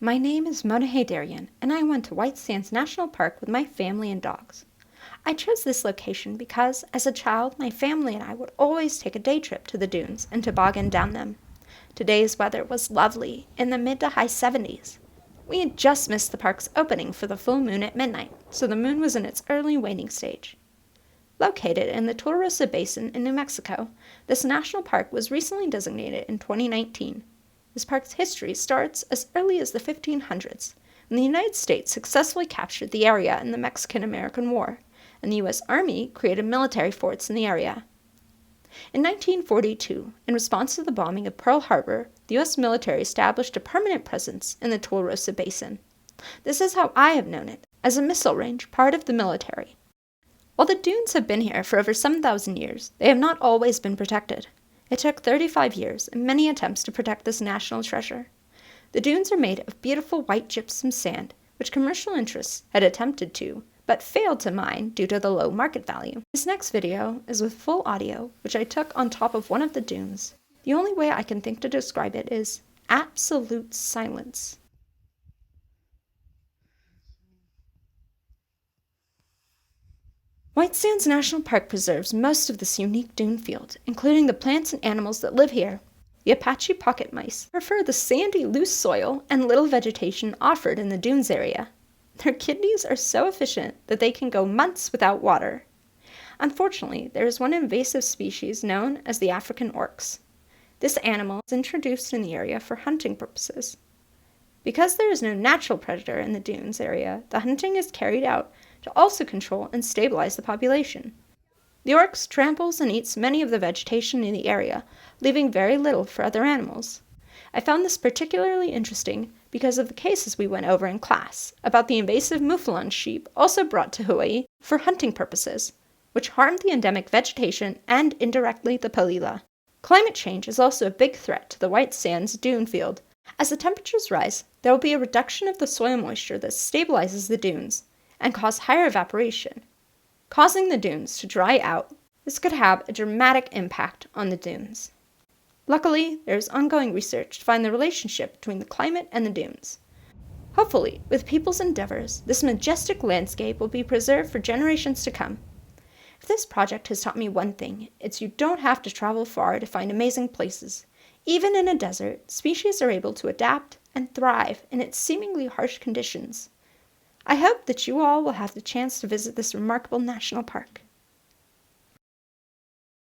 My name is Mona Heydarian, and I went to White Sands National Park with my family and dogs. I chose this location because, as a child, my family and I would always take a day trip to the dunes and toboggan down them. Today's weather was lovely, in the mid to high 70s. We had just missed the park's opening for the full moon at midnight, so the moon was in its early waning stage. Located in the Tularosa Basin in New Mexico, this national park was recently designated in 2019. This park's history starts as early as the 1500s, when the United States successfully captured the area in the Mexican-American War, and the U.S. Army created military forts in the area. In 1942, in response to the bombing of Pearl Harbor, the U.S. military established a permanent presence in the Tularosa Basin. This is how I have known it, as a missile range part of the military. While the dunes have been here for over 7,000 years, they have not always been protected. It took 35 years and many attempts to protect this national treasure. The dunes are made of beautiful white gypsum sand, which commercial interests had attempted to, but failed to mine due to the low market value. This next video is with full audio, which I took on top of one of the dunes. The only way I can think to describe it is absolute silence. White Sands National Park preserves most of this unique dune field, including the plants and animals that live here. The Apache pocket mice prefer the sandy, loose soil and little vegetation offered in the dunes area. Their kidneys are so efficient that they can go months without water. Unfortunately, there is one invasive species known as the African oryx. This animal is introduced in the area for hunting purposes. Because there is no natural predator in the dunes area, the hunting is carried out to also control and stabilize the population. The oryx tramples and eats many of the vegetation in the area, leaving very little for other animals. I found this particularly interesting because of the cases we went over in class about the invasive mouflon sheep also brought to Hawaii for hunting purposes, which harmed the endemic vegetation and indirectly the palila. Climate change is also a big threat to the White Sands dune field. As the temperatures rise, there will be a reduction of the soil moisture that stabilizes the dunes and cause higher evaporation, causing the dunes to dry out. This could have a dramatic impact on the dunes. Luckily, there is ongoing research to find the relationship between the climate and the dunes. Hopefully, with people's endeavors, this majestic landscape will be preserved for generations to come. If this project has taught me one thing, it's you don't have to travel far to find amazing places. Even in a desert, species are able to adapt and thrive in its seemingly harsh conditions. I hope that you all will have the chance to visit this remarkable national park.